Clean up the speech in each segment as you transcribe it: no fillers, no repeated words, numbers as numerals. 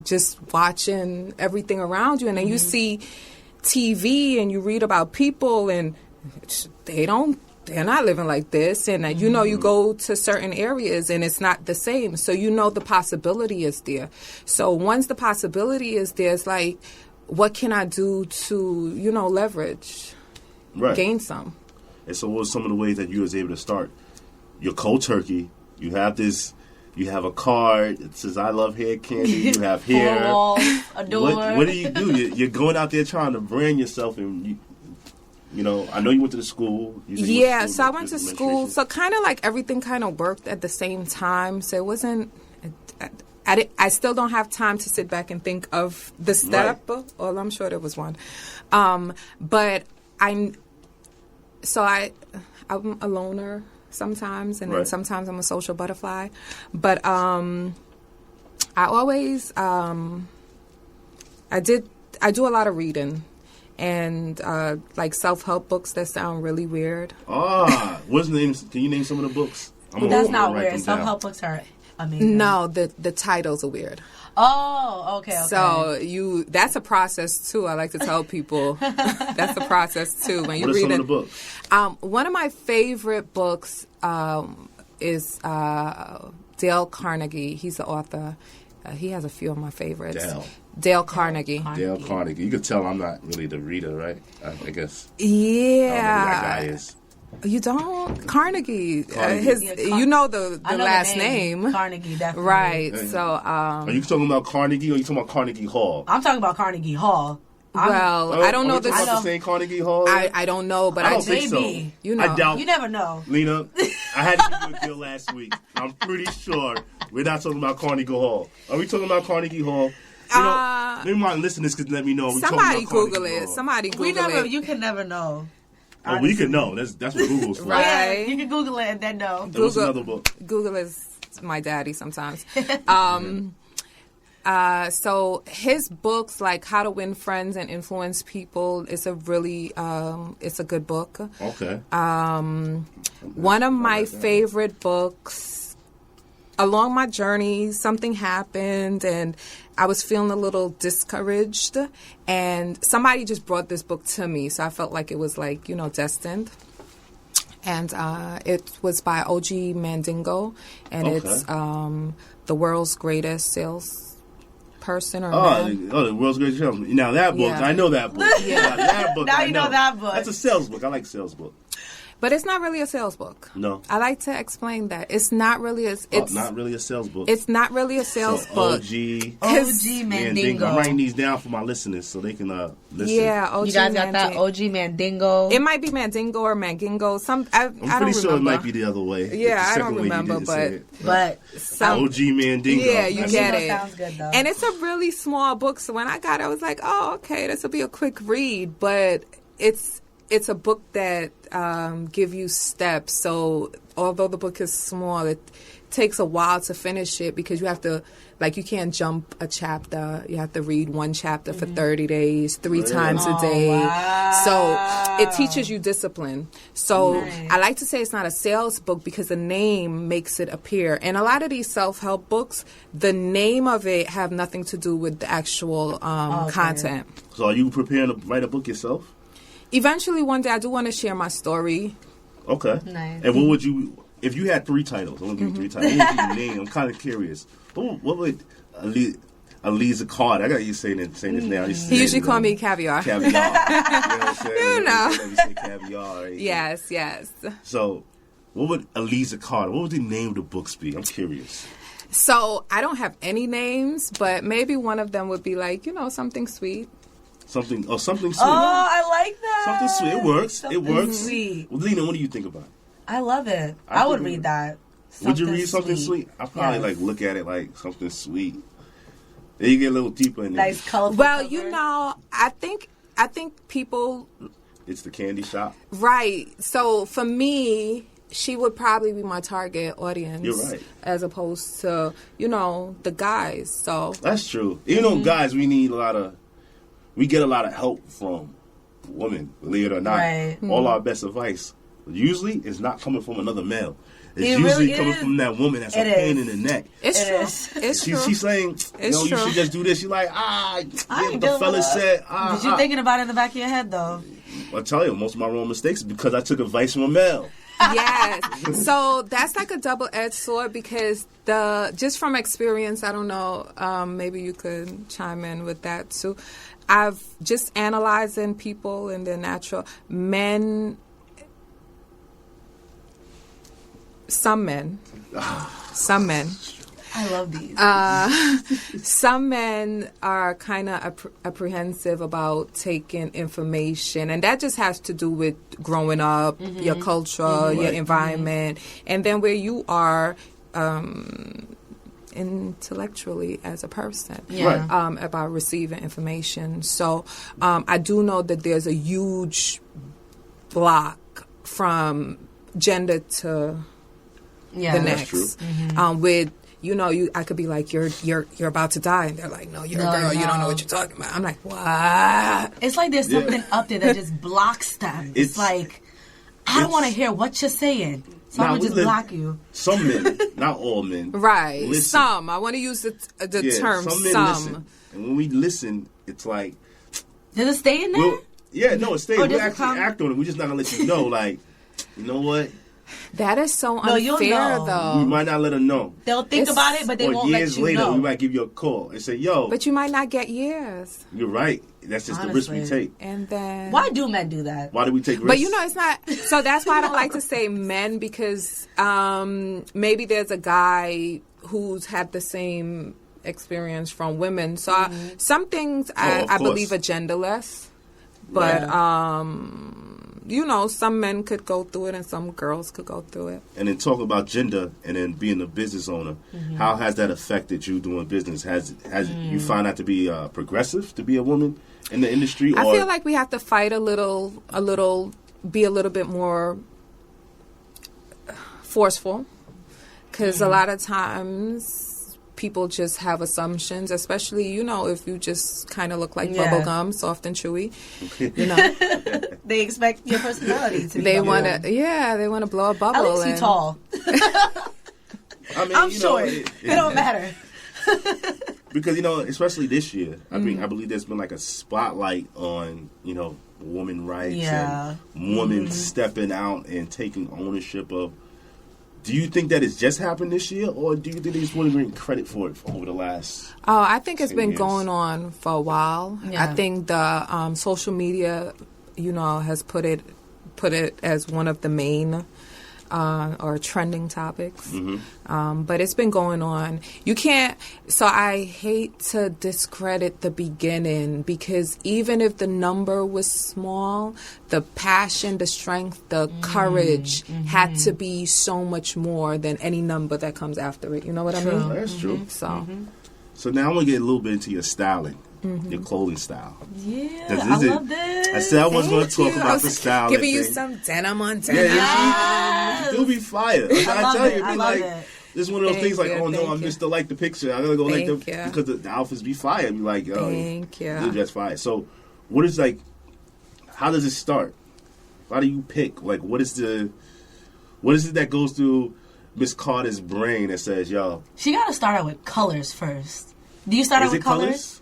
just watching everything around you. And then you see TV and you read about people and they're not living like this. And, you know, you go to certain areas and it's not the same. So, you know, the possibility is there. So once the possibility is there, it's like, what can I do to, you know, leverage, gain some? And so what were some of the ways that you was able to start your cold turkey? You have a card that says, I love hair candy. You have hair. 4 walls, a door. What do you do? You're going out there trying to brand yourself. And, you know, I know you went to the school. So I went to school. So kind of like everything kind of worked at the same time. So it wasn't... I still don't have time to sit back and think of the step. Right. Well, I'm sure there was one. But I'm a loner sometimes, and then sometimes I'm a social butterfly. But I always I do a lot of reading and like self-help books that sound really weird. What's the name? Can you name some of the books? That's not weird. Self-help books are amazing. No, the titles are weird. Oh, okay. So that's a process too. I like to tell people that's a process too. When you read some of the books? One of my favorite books is Dale Carnegie. He's the author. He has a few of my favorites. Dale Carnegie. Dale Carnegie. You could tell I'm not really the reader, right? I guess. Yeah. I don't know who that guy is. You don't? Carnegie. You know the last name. Carnegie, definitely. Right. So, are you talking about Carnegie or are you talking about Carnegie Hall? I'm talking about Carnegie Hall. I don't know this. Are you the same Carnegie Hall? I don't know, but I don't think so. You know. I doubt. You never know. Lena, I had to do a deal last week. I'm pretty sure we're not talking about Carnegie Hall. Are we talking about Carnegie Hall? You know, maybe my listeners could let me know. Somebody Google it. Somebody Google it. You can never know. Oh, we can know. That's what Google's for. Right. Yeah, you can Google it and then know. What's another book? Google is my daddy sometimes. So his books, like How to Win Friends and Influence People, is a really, it's a good book. Okay. One of my favorite books, along my journey, something happened and I was feeling a little discouraged, and somebody just brought this book to me, so I felt like it was like, you know, destined. And it was by O.G. Mandingo, and it's the world's greatest salesperson or man. The world's greatest salesman. Now that book, I know that book. That book, now you know that book. That's a sales book. I like sales book. But it's not really a sales book. No. I like to explain that. It's not really a... It's not really a sales book. It's not really a sales book. OG Mandingo. I'm writing these down for my listeners so they can listen. Yeah, OG You guys got that? OG Mandingo. It might be Mandingo or Mangingo. I'm pretty sure it might be the other way. Yeah, I don't remember, but OG Mandingo. Yeah, you get it. Sounds good, though. And it's a really small book, so when I got it, I was like, oh, okay, this will be a quick read, but it's a book that give you steps. So although the book is small, it takes a while to finish it because you have to, like, you can't jump a chapter. You have to read one chapter for 30 days, 3 times a day. Wow. So it teaches you discipline. So I like to say it's not a sales book because the name makes it appear. And a lot of these self-help books, the name of it have nothing to do with the actual content. So are you preparing to write a book yourself? Eventually, one day, I do want to share my story. Okay. Nice. And what would you, if you had 3 titles, I'm going to give you 3 titles, what would you name? I'm kind of curious. What would Aliza Carter, I got you saying this now. He usually call me Caviar. Caviar. You know what I'm saying? You know. You say Caviar. Right? Yes. So, what would Aliza Carter, what would the name of the books be? I'm curious. So, I don't have any names, but maybe one of them would be like, you know, something sweet. Something sweet. Oh, I like that. Something sweet. It works. Something sweet. Well, Lina, what do you think about it? I love it. I would read that. Would you read something sweet? I probably like look at it like something sweet. Then you get a little deeper in there. Nice, colorful. Well, cover. you know, I think people. It's the candy shop. Right. So for me, she would probably be my target audience. You're right. As opposed to, you know, the guys. So that's true. Even though guys, we get a lot of help from women, believe it or not. Right. All our best advice usually is not coming from another male. It's It usually really coming is. from that woman that's a It pain is. in the neck. It's It true. is. It's true. She's saying, It's you true. should just do this. She's like, I yeah, ain't what the doing fella that. said. But you thinking about it in the back of your head, though. I tell you, most of my wrong mistakes is because I took advice from a male. Yes. So that's like a double-edged sword because just from experience, I don't know, maybe you could chime in with that too. I've just analyzing people and their natural men. Some men. I love these. Some men are kind of apprehensive about taking information, and that just has to do with growing up, your culture, your environment, and then where you are intellectually as a person about receiving information. So I do know that there's a huge block from gender to the That's next. true. With I could be like, you're about to die, and they're like, no, you're a girl, you don't know what you're talking about. I'm like, what? It's like there's something up there that just blocks them. It's like, I don't want to hear what you're saying, so I'm gonna just block you. Some men, not all men, Right? listen. Some. I want to use the term some. Men listen. And when we listen, it's like, Does it stay in there? it stays. Or We does it actually come? act on it. We're just not gonna let you know. Like, you know what? That is so No, you'll unfair, know. though. We might not let them know. They'll think about it, but they Or won't years let you later, know. we might give you a call and say, "Yo, But you might not get years, you're right. That's just the risk we Honestly. take." and then Why do men do that? Why do we take risks? But it's not. So that's why I don't like to say men, because maybe there's a guy who's had the same experience from women. So some things of I course. believe are genderless, but some men could go through it and some girls could go through it. And then talk about gender, and then being a business owner. How has that affected you doing business? Has you find that to be progressive to be a woman in the industry? Or I feel like we have to fight a little, be a little bit more forceful, because a lot of times people just have assumptions, especially, if you just kind of look like bubble gum, soft and chewy, They expect your personality to be. they want to blow a bubble. At least you're tall. I mean, I'm short. It don't matter. Because especially this year, I believe there's been like a spotlight on women rights and women stepping out and taking ownership of. Do you think that it's just happened this year, or do you think they just want to bring credit for it over the last? Oh, I think it's 10 been years? going on for a while. Yeah. I think the social media, has put it as one of the main or trending topics. But it's been going on. You can't. So I hate to discredit the beginning, because even if the number was small, the passion, the strength, the courage had to be so much more than any number that comes after it. You know what I mean? That's true. So So now I want to get a little bit into your styling, your clothing style. Yeah, This I is it. love this. I said I wasn't going to talk I about was the style. giving you thing. some denim on denim. Yeah, you do be fire. I love tell it. you, I be love like, it. this is one of those Thank things like, you, oh no, I thank you. missed the picture. I gotta go Thank you. because the outfits be fire. Be like, yo, Thank you. you're just fire. So, what is how does it start? How do you pick? Like, what is it that goes through Miss Carter's brain that says, yo, She got to start out with colors first. Do you start out is with it colors?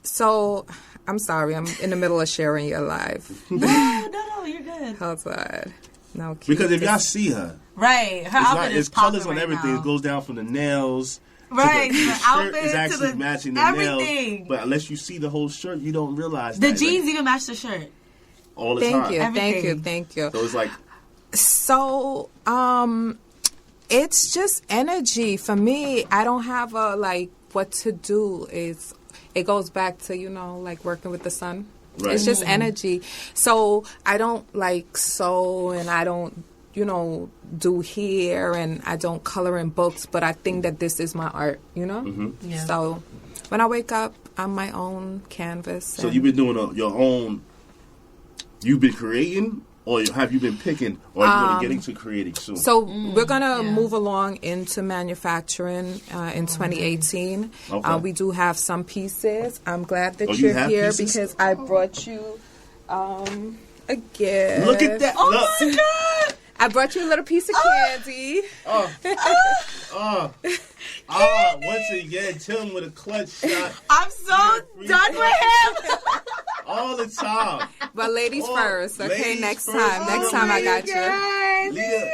So I'm sorry, I'm in the middle of sharing your live. No, you're good. Hold on. No, because if y'all see her, Right, her outfit is it's colors popping on right everything. now. It goes down from the nails. Right, to the the shirt outfit is to actually the matching the everything. nails. But unless you see the whole shirt, you don't realize The that. jeans Like, even match the shirt. all the Thank time. you, Everything. thank you. So it's like, So, it's just energy for me. I don't have what to do. It goes back to working with the sun. Right. It's just energy. So I don't sew, and I don't do hair, and I don't color in books. But I think that this is my art. Yeah. So when I wake up, I'm my own canvas. so and- you've been doing your own. You've been creating, or have you been picking, or are you going to get into creating soon? So we're going to move along into manufacturing in 2018. Okay. We do have some pieces. I'm glad that Oh, you you're have here pieces? because I brought you a gift. Look at that! Oh Look. my God! I brought you a little piece of candy. Once again, Tim with a clutch shot. I'm so done with him. All the time. But ladies first, okay? Ladies Next first. time I got you. Lina.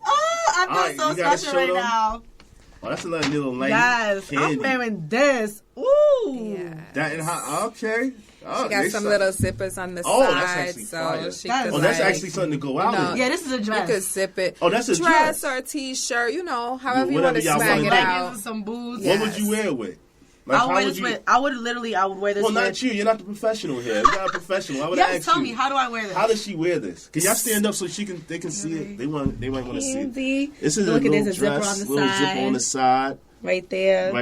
I feel so special right now. Oh, that's another little lady. Yes, candy. I'm wearing this. Ooh. Yeah. That and okay. She got some little zippers on the side, so fire. she could that's actually something to go out in. Yeah, this is a dress. You could zip it. Oh, that's a dress or a t-shirt, however you want to y'all swag wanna it do. out. Some boots. What would you wear it with? Like, I would wear this with. I would wear this. Well, not you. You're not the professional here. You're not a professional. I would ask tell you. me, how do I wear this? How does she wear this? Can y'all stand up so they can see it? They might want to see it. This is Look, a little there's a zipper dress, on the little side. zipper on the side. Right there.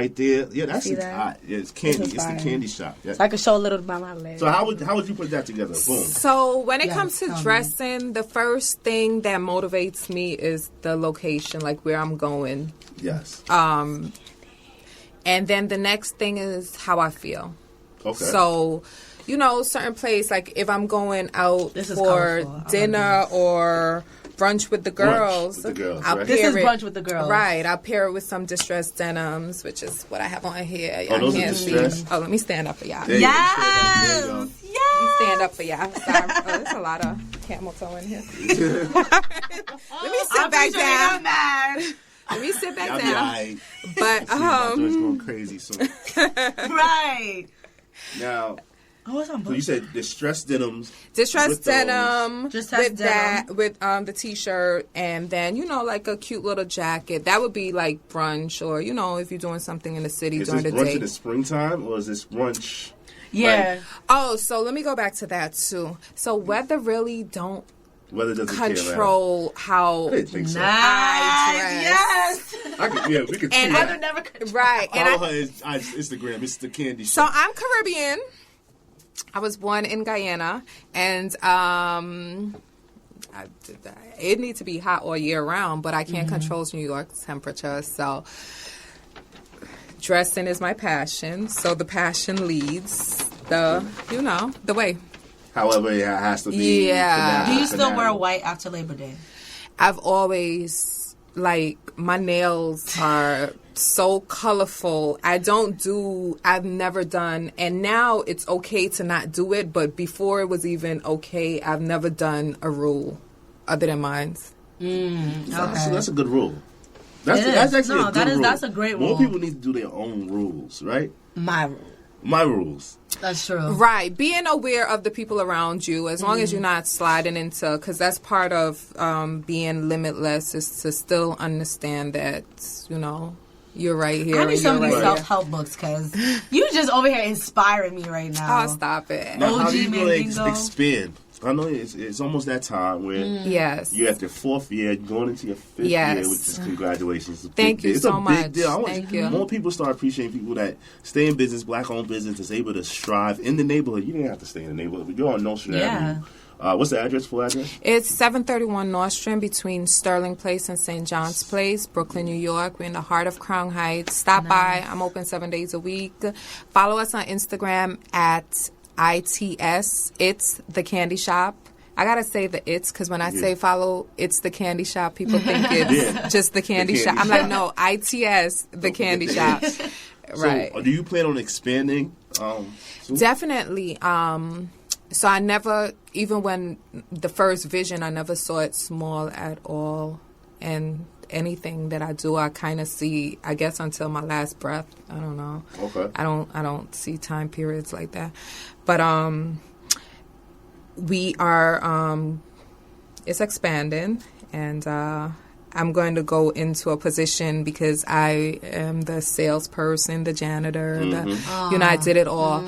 Yeah, that's hot. Yeah, it's candy. It's the candy shop. Yeah. So I can show a little about my legs. So how would you put that together? Boom. So when it comes to dressing, the first thing that motivates me is the location, like where I'm going. Yes. And then the next thing is how I feel. Okay. So, certain place, like if I'm going out for colorful. dinner or brunch with the girls. Right. This is brunch with the girls. Right. I'll pair it with some distressed denims, which is what I have on here. Oh, those are distressed? Oh, let me stand up for y'all. Yes. Let me stand up for y'all. Sorry. Oh, there's a lot of camel toe in here. Let me sit back down. Let me sit back down. Right. But Joy's going crazy soon. Right. Now. Oh, what's on So you said distressed denims. Distressed denim with the t-shirt, and then like a cute little jacket. That would be like brunch, or if you're doing something in the city during the day. Is this brunch in the springtime, or is this brunch? Yeah. So let me go back to that too. So weather really don't Weather doesn't control how I didn't think so. I dress. Yes. We could. And see I that. never right. Follow her Instagram. It's the candy So shop. I'm Caribbean. I was born in Guyana, and it needs to be hot all year round, but I can't control New York's temperature. So dressing is my passion. So the passion leads the way. However, it has to be. Yeah. Do you still wear white after Labor Day? I've always, my nails are so colorful. I've never done, and now it's okay to not do it, but before it was even okay, I've never done a rule other than mine. That's a good rule. That's actually a good rule. That's a great rule. More people need to do their own rules, right? My rule. My rules. That's true. Right. Being aware of the people around you, as long as you're not sliding into, because that's part of being limitless, is to still understand that, you're right here. I need some of these right self-help books, because you just over here inspiring me right now. Oh, stop it. Now, how OG do you Mandingo. expand? I know it's almost that time where Yes. you're at the 4th year, going into your 5th year, which is congratulations. Thank you so much. It's a big deal. I want Thank you. more people start appreciating people that stay in business, black-owned business, is able to strive in the neighborhood. You didn't have to stay in the neighborhood, but you're on Nostrand Avenue. What's the address, full address? It's 731 Nostrand between Sterling Place and St. John's Place, Brooklyn, New York. We're in the heart of Crown Heights. Stop by. I'm open 7 days a week. Follow us on Instagram at ITS. It's the Candy Shop. I gotta say the it's, because when I say follow, it's the Candy Shop, people think it's just the candy shop. I'm like, no, ITS, the Candy Shop. Right. So, do you plan on expanding? Soon? Definitely. So I never, even when the first vision, I never saw it small at all. And anything that I do, I kind of see, I guess, until my last breath. I don't know. Okay. I don't see time periods like that. But we are, it's expanding, and I'm going to go into a position because I am the salesperson, the janitor, I did it all.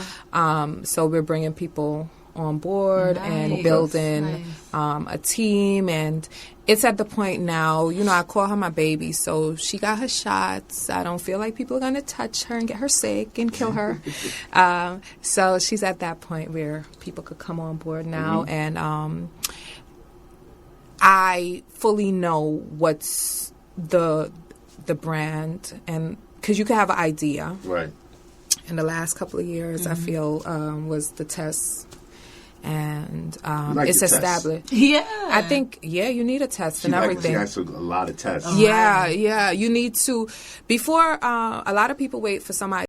So we're bringing people on board and building a team, and it's at the point now, I call her my baby, so she got her shots. I don't feel like people are going to touch her and get her sick and kill her. So she's at that point where people could come on board now, and I fully know what's the brand, and because you can have an idea. Right. In the last couple of years, I feel was the test. and like it's established. Yeah, I think you need a test and everything. She asked a lot of tests. Yeah, you need to before. A lot of people wait for somebody